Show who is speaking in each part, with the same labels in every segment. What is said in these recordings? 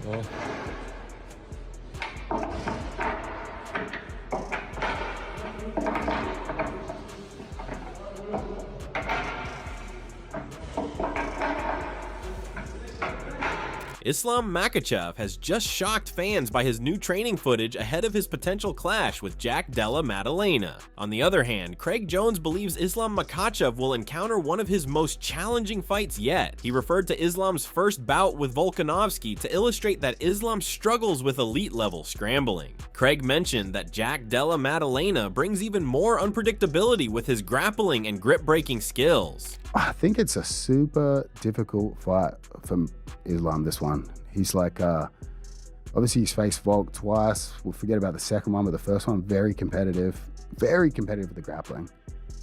Speaker 1: Oh.
Speaker 2: Islam Makhachev has just shocked fans by his new training footage ahead of his potential clash with Della Maddalena. On the other hand, Craig Jones believes Islam Makhachev will encounter one of his most challenging fights yet. He referred to Islam's first bout with Volkanovski to illustrate that Islam struggles with elite-level scrambling. Craig mentioned that Della Maddalena brings even more unpredictability with his grappling and grip-breaking skills.
Speaker 3: I think it's a super difficult fight for Islam, this one. He's like, obviously he's faced Volk twice. We'll forget about the second one, but the first one, very competitive with the grappling.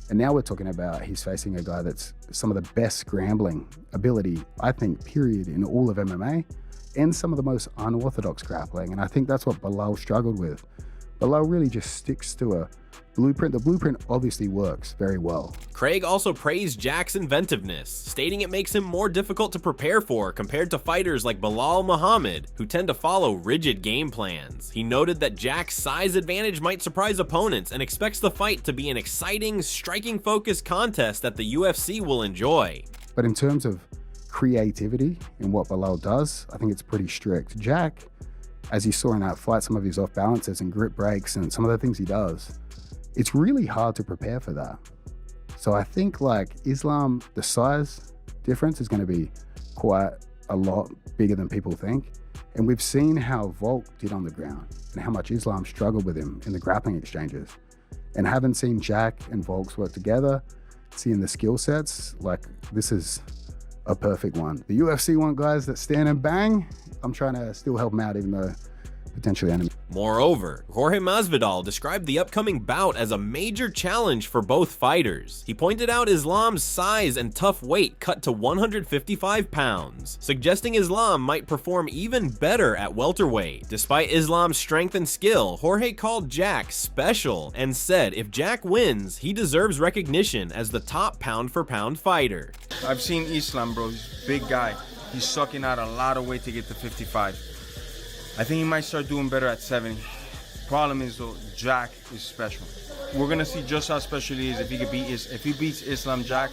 Speaker 3: And now we're talking about he's facing a guy that's some of the best scrambling ability, I think, period, in all of MMA, and some of the most unorthodox grappling. And I think that's what Belal struggled with. Belal really just sticks to a blueprint. The blueprint obviously works very well.
Speaker 2: Craig also praised Jack's inventiveness, stating it makes him more difficult to prepare for compared to fighters like Belal Muhammad, who tend to follow rigid game plans. He noted that Jack's size advantage might surprise opponents and expects the fight to be an exciting, striking-focused contest that the UFC will enjoy.
Speaker 3: But in terms of creativity in what Belal does, I think it's pretty strict. Jack, as you saw in that fight, some of his off balances and grip breaks and some of the things he does, it's really hard to prepare for that. So I think like Islam, the size difference is going to be quite a lot bigger than people think. And we've seen how Volk did on the ground and how much Islam struggled with him in the grappling exchanges. And having seen Jack and Volks work together, seeing the skill sets, like this is a perfect one. The UFC want guys that stand and bang. I'm trying to still help them out even though potentially enemy.
Speaker 2: Moreover, Jorge Masvidal described the upcoming bout as a major challenge for both fighters. He pointed out Islam's size and tough weight cut to 155 pounds, suggesting Islam might perform even better at welterweight. Despite Islam's strength and skill, Jorge called Jack special and said if Jack wins, he deserves recognition as the top pound-for-pound fighter.
Speaker 4: I've seen Islam, bro. He's a big guy. He's sucking out a lot of weight to get to 55. I think he might start doing better at 70. Problem is though, Jack is special. We're gonna see just how special he is if he beats Islam Jack,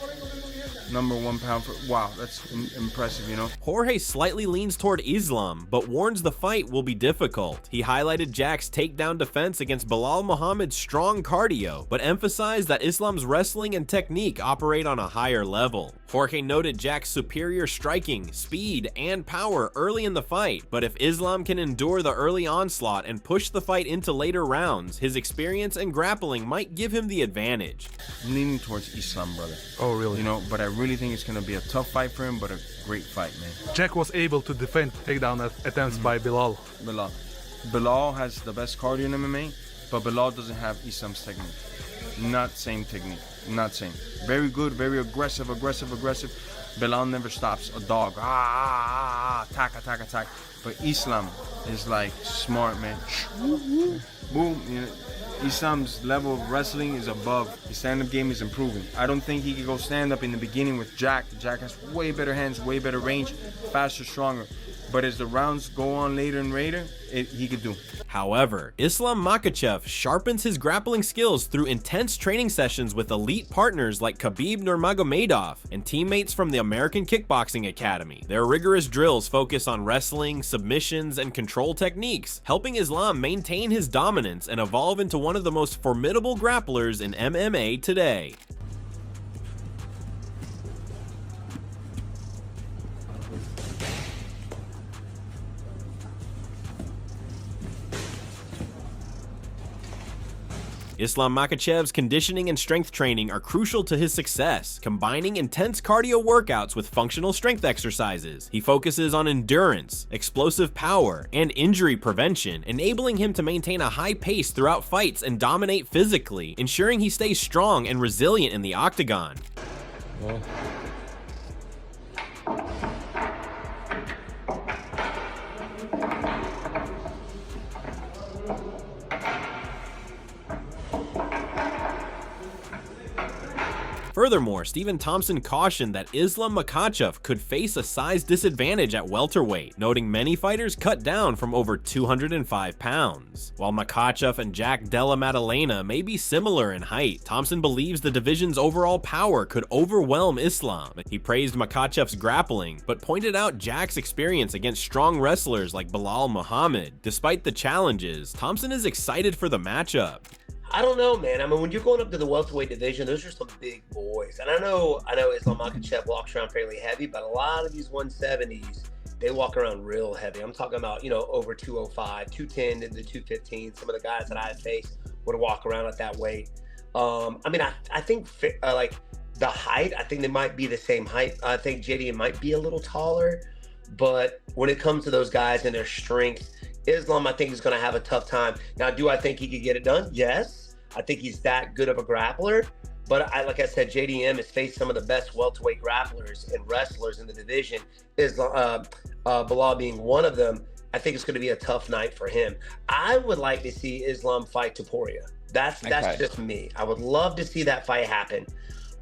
Speaker 4: #1 pound for, wow, that's impressive, you know?
Speaker 2: Jorge slightly leans toward Islam, but warns the fight will be difficult. He highlighted Jack's takedown defense against Belal Muhammad's strong cardio, but emphasized that Islam's wrestling and technique operate on a higher level. Jorge noted Jack's superior striking, speed, and power early in the fight, but if Islam can endure the early onslaught and push the fight into later rounds, his experience and grappling might give him the advantage.
Speaker 4: I'm leaning towards Islam, brother.
Speaker 1: Oh, really?
Speaker 4: You know, but I really think it's gonna be a tough fight for him, but a great fight, man.
Speaker 1: Jack was able to defend takedown attempts by Belal.
Speaker 4: Belal has the best cardio in MMA, but Belal doesn't have Islam's technique. Not same technique, not same. Very good, very aggressive. Belal never stops a dog. Attack. But Islam is like smart, man. Boom. You know, Islam's level of wrestling is above. His stand-up game is improving. I don't think he could go stand-up in the beginning with Jack. Jack has way better hands, way better range, faster, stronger. But as the rounds go on later and later, he could do.
Speaker 2: However, Islam Makhachev sharpens his grappling skills through intense training sessions with elite partners like Khabib Nurmagomedov and teammates from the American Kickboxing Academy. Their rigorous drills focus on wrestling, submissions, and control techniques, helping Islam maintain his dominance and evolve into one of the most formidable grapplers in MMA today. Islam Makhachev's conditioning and strength training are crucial to his success, combining intense cardio workouts with functional strength exercises. He focuses on endurance, explosive power, and injury prevention, enabling him to maintain a high pace throughout fights and dominate physically, ensuring he stays strong and resilient in the octagon.
Speaker 1: Oh.
Speaker 2: Furthermore, Stephen Thompson cautioned that Islam Makhachev could face a size disadvantage at welterweight, noting many fighters cut down from over 205 pounds. While Makhachev and Jack Della Maddalena may be similar in height, Thompson believes the division's overall power could overwhelm Islam. He praised Makhachev's grappling, but pointed out Jack's experience against strong wrestlers like Bilal Muhammad. Despite the challenges, Thompson is excited for the matchup.
Speaker 5: I don't know, man. I mean, when you're going up to the welterweight division, those are some big boys. And I know Islam Makhachev walks around fairly heavy, but a lot of these 170s, they walk around real heavy. I'm talking about, over 205, 210 to the 215. Some of the guys that I faced would walk around at that weight. I think like the height, I think they might be the same height. I think JDM might be a little taller, but when it comes to those guys and their strength, Islam, I think, is going to have a tough time. Now, do I think he could get it done? Yes. I think he's that good of a grappler. But like I said, JDM has faced some of the best welterweight grapplers and wrestlers in the division. Islam, Bilal being one of them. I think it's going to be a tough night for him. I would like to see Islam fight Topuria. That's just me. I would love to see that fight happen.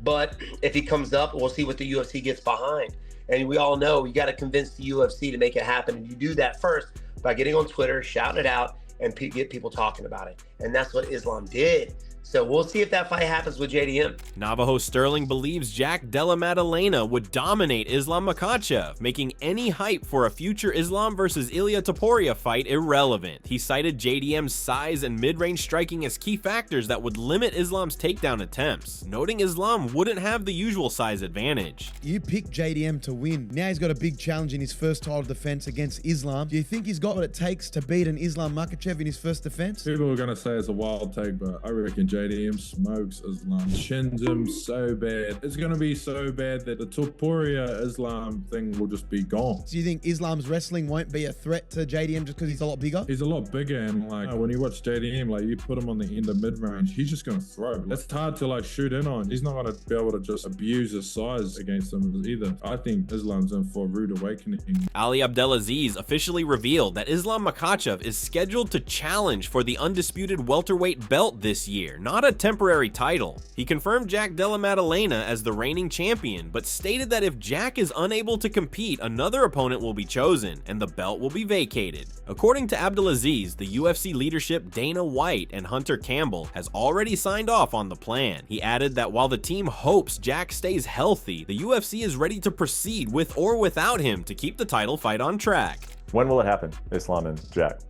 Speaker 5: But if he comes up, we'll see what the UFC gets behind. And we all know you got to convince the UFC to make it happen. And you do that first by getting on Twitter, shouting it out, and get people talking about it. And that's what Islam did. So we'll see if that fight happens with JDM.
Speaker 2: Navajo Sterling believes Jack Della Maddalena would dominate Islam Makhachev, making any hype for a future Islam versus Ilia Topuria fight irrelevant. He cited JDM's size and mid-range striking as key factors that would limit Islam's takedown attempts, noting Islam wouldn't have the usual size advantage.
Speaker 6: You picked JDM to win. Now he's got a big challenge in his first title defense against Islam. Do you think he's got what it takes to beat an Islam Makhachev in his first defense?
Speaker 7: People are going to say it's a wild take, but I reckon JDM smokes Islam, shins him so bad. It's going to be so bad that the Topuria Islam thing will just be gone.
Speaker 6: Do you think Islam's wrestling won't be a threat to JDM just because he's a lot bigger?
Speaker 7: He's a lot bigger, and when you watch JDM, you put him on the end of mid-range, he's just going to throw. It's hard to shoot in on. He's not going to be able to just abuse his size against him either. I think Islam's in for a rude awakening.
Speaker 2: Ali Abdelaziz officially revealed that Islam Makhachev is scheduled to challenge for the undisputed welterweight belt this year, not a temporary title. He confirmed Jack Della Maddalena as the reigning champion, but stated that if Jack is unable to compete, another opponent will be chosen, and the belt will be vacated. According to Abdelaziz, the UFC leadership Dana White and Hunter Campbell has already signed off on the plan. He added that while the team hopes Jack stays healthy, the UFC is ready to proceed with or without him to keep the title fight on track.
Speaker 8: When will it happen, Islam and Jack?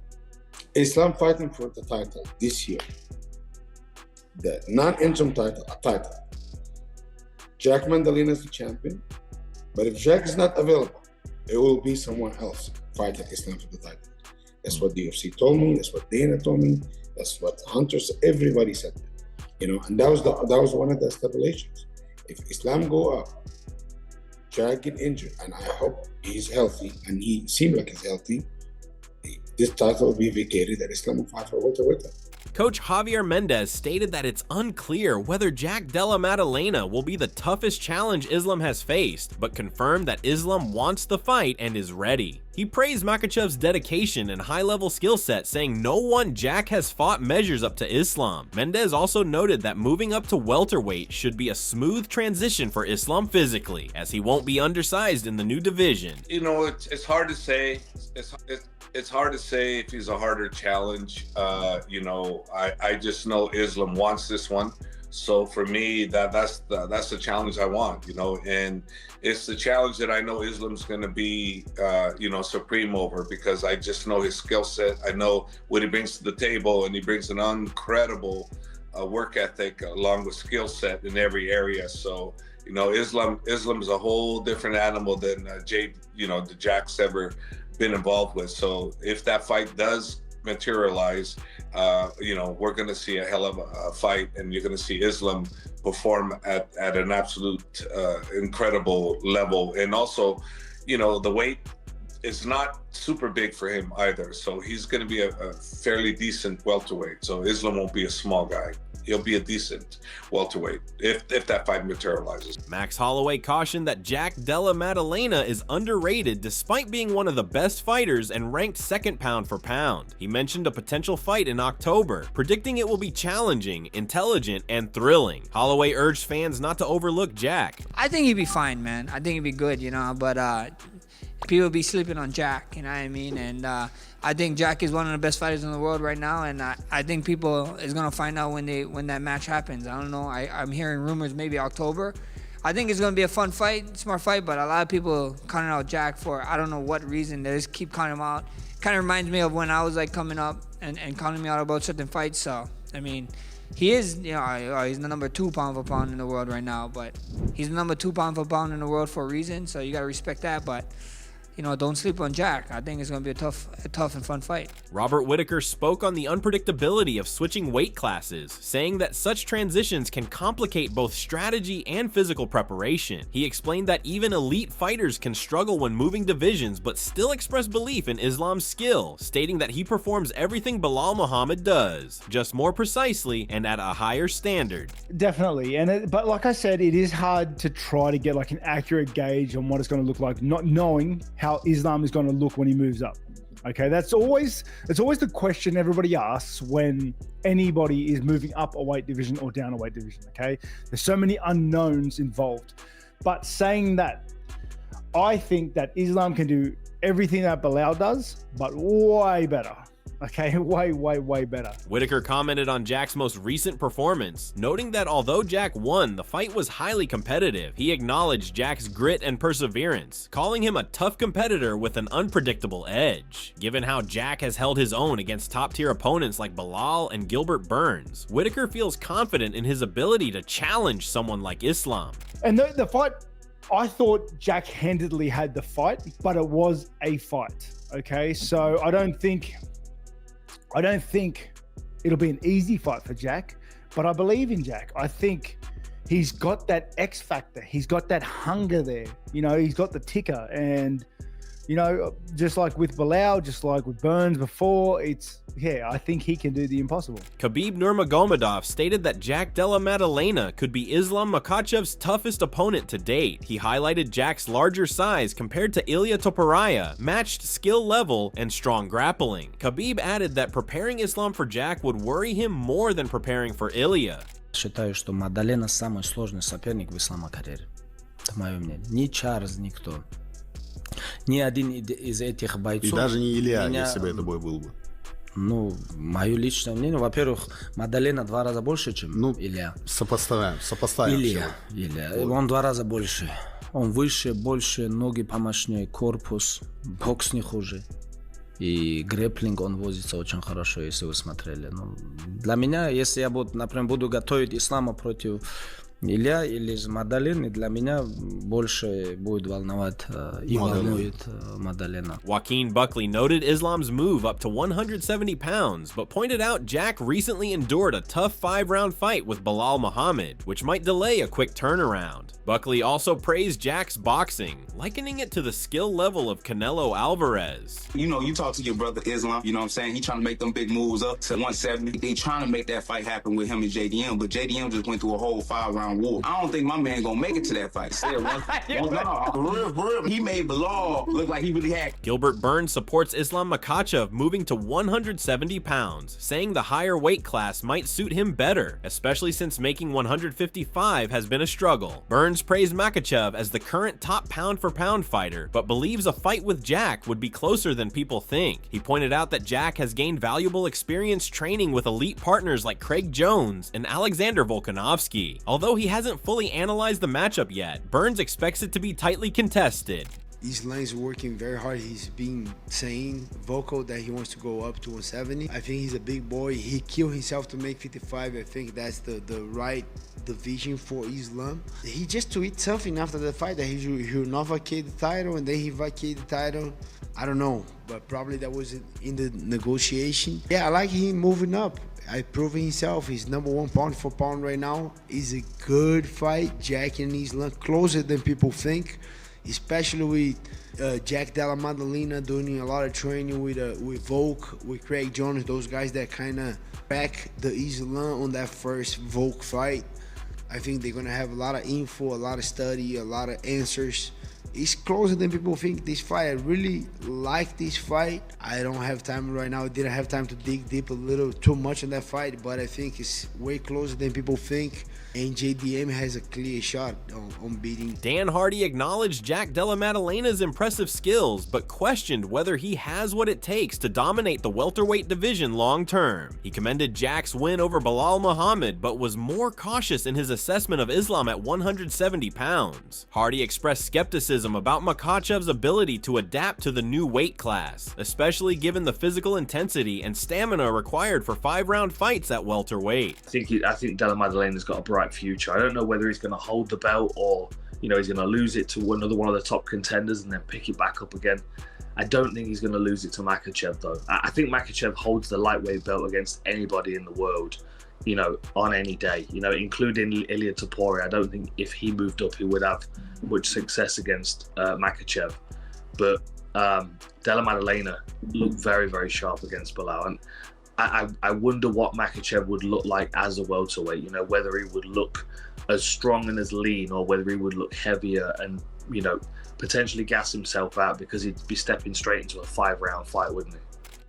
Speaker 9: Islam fighting for the title this year. The non-interim title, a title. Jack Maddalena is the champion, but if Jack is not available, it will be someone else fighting Islam for the title. That's what the UFC told me. That's what Dana told me. That's what Hunter said. Everybody said that, and that was one of the stipulations. If Islam go up, Jack get injured, and I hope he's healthy, and he seemed like he's healthy, this title will be vacated and Islam will fight for welterweight.
Speaker 2: Coach Javier Mendez stated that it's unclear whether Jack Della Maddalena will be the toughest challenge Islam has faced, but confirmed that Islam wants the fight and is ready. He praised Makhachev's dedication and high-level skill set, saying no one Jack has fought measures up to Islam. Mendez also noted that moving up to welterweight should be a smooth transition for Islam physically, as he won't be undersized in the new division.
Speaker 10: It's hard to say. It's hard to say if he's a harder challenge. I just know Islam wants this one. So for me, that's the challenge I want, and it's the challenge that I know Islam's going to be, supreme over, because I just know his skill set. I know what he brings to the table, and he brings an incredible work ethic along with skill set in every area. So, Islam's a whole different animal than the Jack's ever been involved with. So if that fight does materialize, we're going to see a hell of a fight, and you're going to see Islam perform at an absolute incredible level. And also, the weight is not super big for him either. So he's going to be a fairly decent welterweight. So Islam won't be a small guy. He'll be a decent welterweight if that fight materializes.
Speaker 2: Max Holloway cautioned that Jack Della Maddalena is underrated despite being one of the best fighters and ranked second pound for pound. He mentioned a potential fight in October, predicting it will be challenging, intelligent, and thrilling. Holloway urged fans not to overlook Jack.
Speaker 11: I think he'd be fine, man. I think he'd be good, you know, but people be sleeping on Jack, you know what I mean? And I think Jack is one of the best fighters in the world right now, and I think people is gonna find out when that match happens. I don't know. I'm hearing rumors maybe October. I think it's gonna be a fun fight, smart fight, but a lot of people counting out Jack for I don't know what reason. They just keep counting him out. Kind of reminds me of when I was like coming up and counting me out about certain fights. So I mean, he is, you know, he's the number 2 pound for pound in the world right now, but he's the number 2 pound for pound in the world for a reason. So you gotta respect that, but. You know, don't sleep on Jack. I think it's going to be a tough and fun fight.
Speaker 2: Robert Whittaker spoke on the unpredictability of switching weight classes, saying that such transitions can complicate both strategy and physical preparation. He explained that even elite fighters can struggle when moving divisions but still express belief in Islam's skill, stating that he performs everything Belal Muhammad does, just more precisely and at a higher standard.
Speaker 12: Definitely, but like I said, it is hard to try to get like an accurate gauge on what it's going to look like, not knowing how Islam is going to look when he moves up. Okay, it's always the question everybody asks when anybody is moving up a weight division or down a weight division. Okay, there's so many unknowns involved. But saying that, I think that Islam can do everything that Belal does, but way better. Okay, way better.
Speaker 2: Whittaker commented on Jack's most recent performance, noting that although Jack won, the fight was highly competitive. He acknowledged Jack's grit and perseverance, calling him a tough competitor with an unpredictable edge. Given how Jack has held his own against top-tier opponents like Belal and Gilbert Burns, Whittaker feels confident in his ability to challenge someone like Islam.
Speaker 12: And the fight, I thought Jack handedly had the fight, but it was a fight. Okay, so I don't think it'll be an easy fight for Jack, but I believe in Jack. I think he's got that X factor. He's got that hunger there. You know, he's got the ticker. And, you know, just like with Belal, just like with Burns before, I think he can do the impossible.
Speaker 2: Khabib Nurmagomedov stated that Jack Della Maddalena could be Islam Makhachev's toughest opponent to date. He highlighted Jack's larger size compared to Ilia Topuria, matched skill level, and strong grappling. Khabib added that preparing Islam for Jack would worry him more than preparing for Ilia.
Speaker 13: Считаю, что Maddalena самый сложный соперник в Ислама карьере. Это мое мнение. Ни Чарльз, никто. Ни один из этих бойцов.
Speaker 14: И даже не Илья, если бы это бой был бы.
Speaker 13: Ну, мое личное мнение, во-первых, Maddalena 2 раза больше, чем Илья.
Speaker 14: Сопоставим.
Speaker 13: Илья. Он 2 раза больше. Он выше, больше, ноги помощнее, корпус, бокс не хуже. И грэплинг он возится очень хорошо, если вы смотрели. Ну, для меня, если я например, буду готовить Ислама против Илья или Maddalena, для меня больше будет волновать и волнует Maddalena.
Speaker 2: Joaquin Buckley noted Islam's move up to 170 pounds, but pointed out Jack recently endured a tough 5-round fight with Belal Muhammad, which might delay a quick turnaround. Buckley also praised Jack's boxing, likening it to the skill level of Canelo Alvarez.
Speaker 15: You know, you talk to your brother Islam, you know what I'm saying? He trying to make them big moves up to 170. They trying to make that fight happen with him and JDM, but JDM just went through a whole 5-round war. I don't think my man gonna make it to that fight. He made Belal look like he really had.
Speaker 2: Gilbert Burns supports Islam Makhachev moving to 170 pounds, saying the higher weight class might suit him better, especially since making 155 has been a struggle. Burns praised Makhachev as the current top pound-for-pound fighter, but believes a fight with Jack would be closer than people think. He pointed out that Jack has gained valuable experience training with elite partners like Craig Jones and Alexander Volkanovski. Although he hasn't fully analyzed the matchup yet, Burns expects it to be tightly contested.
Speaker 16: Islam's working very hard. He's been saying vocal that he wants to go up to 170. I think he's a big boy. He killed himself to make 55. I think that's the right division for Islam. He just tweeted something after the fight that he'll not vacate the title, and then he vacated the title. I don't know, but probably that was in the negotiation. Yeah, I like him moving up. I proving himself. He's number 1 pound for pound right now. It's a good fight. Jack and Islam closer than people think. especially with Jack Della Maddalena doing a lot of training with Volk, with Craig Jones, those guys that kind of back the Islam on that first Volk fight. I think they're gonna have a lot of info, a lot of study, a lot of answers. It's closer than people think, this fight. I really like this fight. I don't have time right now. I didn't have time to dig deep a little too much in that fight, but I think it's way closer than people think. And JDM has a clear shot on beating.
Speaker 2: Dan Hardy acknowledged Jack Della Maddalena's impressive skills, but questioned whether he has what it takes to dominate the welterweight division long term. He commended Jack's win over Belal Muhammad, but was more cautious in his assessment of Islam at 170 pounds. Hardy expressed skepticism about Makhachev's ability to adapt to the new weight class, especially given the physical intensity and stamina required for 5-round fights at welterweight.
Speaker 17: I think Della Maddalena's got a bright future. I don't know whether he's going to hold the belt or, he's going to lose it to another one of the top contenders and then pick it back up again. I don't think he's going to lose it to Makhachev, though. I think Makhachev holds the lightweight belt against anybody in the world, on any day, including Ilia Topuria. I don't think if he moved up, he would have much success against Makhachev. But Della Maddalena looked very, very sharp against Belal. And I wonder what Makhachev would look like as a welterweight, whether he would look as strong and as lean or whether he would look heavier and, potentially gas himself out because he'd be stepping straight into a 5-round fight, wouldn't he?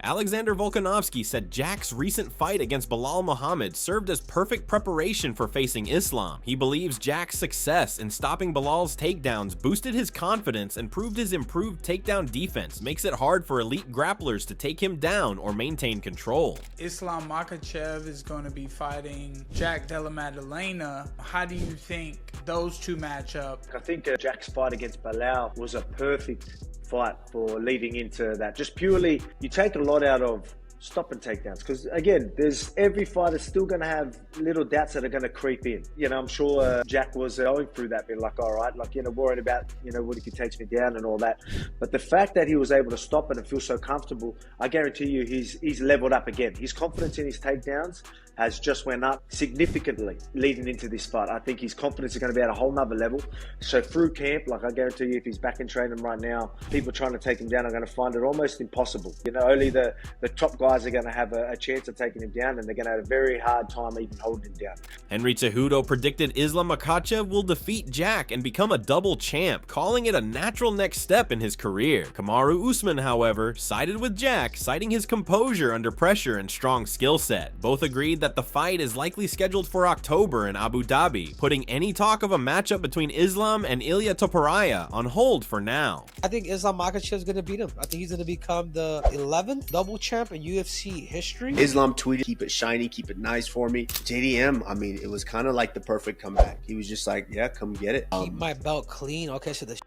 Speaker 2: Alexander Volkanovski said Jack's recent fight against Belal Muhammad served as perfect preparation for facing Islam. He believes Jack's success in stopping Belal's takedowns boosted his confidence and proved his improved takedown defense makes it hard for elite grapplers to take him down or maintain control.
Speaker 18: Islam Makhachev is going to be fighting Jack Della Maddalena. How do you think those two match up?
Speaker 19: I think Jack's fight against Belal was a perfect fight for leading into that. Just purely, you take a lot out of stop and takedowns, because again, every fighter still going to have little doubts that are going to creep in. I'm sure Jack was going through that, being like, all right, worried about, what if he takes me down and all that. But the fact that he was able to stop it and feel so comfortable, I guarantee you he's leveled up again. His confidence in his takedowns has just went up significantly leading into this fight. I think his confidence is going to be at a whole nother level. So through camp, I guarantee you if he's back in training right now, people trying to take him down are going to find it almost impossible. Only the top guys are going to have a chance of taking him down, and they're going to have a very hard time even holding him down.
Speaker 2: Henry Cejudo predicted Islam Makhachev will defeat Jack and become a double champ, calling it a natural next step in his career. Kamaru Usman, however, sided with Jack, citing his composure under pressure and strong skill set. Both agreed that the fight is likely scheduled for October in Abu Dhabi, putting any talk of a matchup between Islam and Ilia Topuria on hold for now.
Speaker 20: I think Islam Makhachev is going to beat him. I think he's going to become the 11th double champ in UFC history.
Speaker 21: Islam tweeted, keep it shiny, keep it nice for me. JDM, it was kind of like the perfect comeback. He was just like, yeah, come get it.
Speaker 20: Keep my belt clean. Okay, so the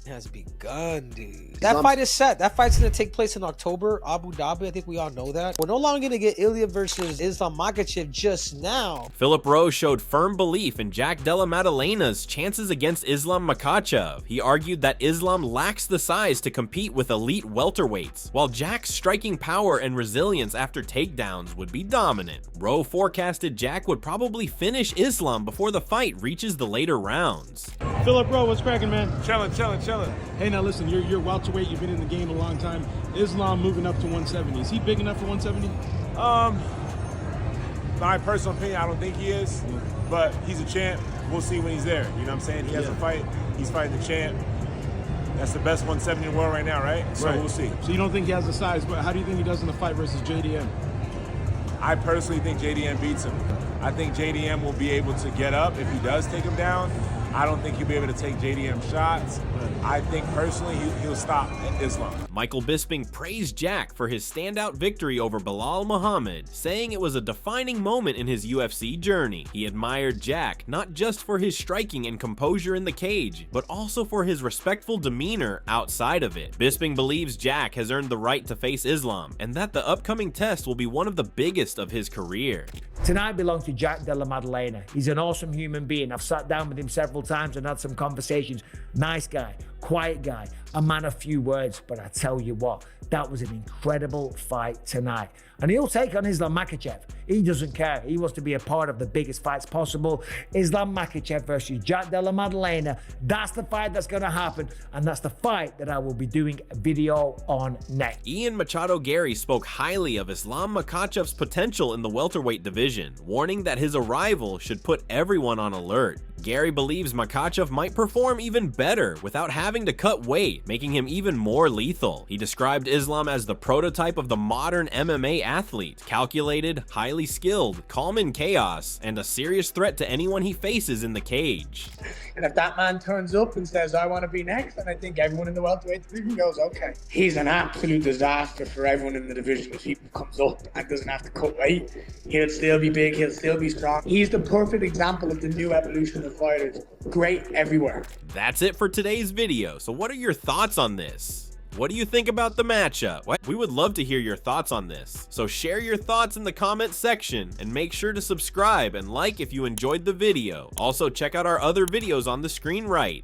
Speaker 20: has begun, dude. That fight is set. That fight's going to take place in October, Abu Dhabi. I think we all know that. We're no longer going to get Ilia versus Islam Makhachev just now.
Speaker 2: Philip Rose showed firm belief in Jack Della Maddalena's chances against Islam Makhachev. He argued that Islam lacks the size to compete with elite welterweights, while Jack's striking power and resilience after takedowns would be dominant. Rowe forecasted Jack would probably finish Islam before the fight reaches the later rounds.
Speaker 22: Philip Rowe, what's cracking, man?
Speaker 23: Chillin'.
Speaker 22: Hey, now listen, you're welterweight. You've been in the game a long time. Islam moving up to 170. Is he big enough for 170?
Speaker 23: My personal opinion, I don't think he is, but he's a champ. We'll see when he's there. You know what I'm saying? He has a fight. He's fighting the champ. That's the best 170 in the world right now, right? So we'll see.
Speaker 22: So you don't think he has the size, but how do you think he does in the fight versus JDM?
Speaker 23: I personally think JDM beats him. I think JDM will be able to get up if he does take him down. I don't think he'll be able to take JDM shots. I think personally he'll stop Islam.
Speaker 2: Michael Bisping praised Jack for his standout victory over Belal Muhammad, saying it was a defining moment in his UFC journey. He admired Jack not just for his striking and composure in the cage, but also for his respectful demeanor outside of it. Bisping believes Jack has earned the right to face Islam, and that the upcoming test will be one of the biggest of his career.
Speaker 24: Tonight belongs to Jack Della Maddalena. He's an awesome human being. I've sat down with him several times and had some conversations. Nice guy, quiet guy, a man of few words, but I tell you what, that was an incredible fight tonight. And he'll take on Islam Makhachev. He doesn't care. He wants to be a part of the biggest fights possible. Islam Makhachev versus Jack Della Maddalena. That's the fight that's going to happen, and that's the fight that I will be doing a video on next.
Speaker 2: Ian Machado Gary spoke highly of Islam Makhachev's potential in the welterweight division, warning that his arrival should put everyone on alert. Gary believes Makhachev might perform even better without having to cut weight, making him even more lethal. He described Islam as the prototype of the modern MMA athlete, calculated, highly skilled, calm in chaos, and a serious threat to anyone he faces in the cage.
Speaker 1: And if that man turns up and says, I want to be next, then I think everyone in the welterweight division goes, okay. He's an absolute disaster for everyone in the division if he comes up and doesn't have to cut weight. He'll still be big, he'll still be strong. He's the perfect example of the new evolution of fighters. Great everywhere.
Speaker 2: That's it for today's video. So what are your thoughts on this? What do you think about the matchup? We would love to hear your thoughts on this. So share your thoughts in the comment section and make sure to subscribe and like if you enjoyed the video. Also check out our other videos on the screen right.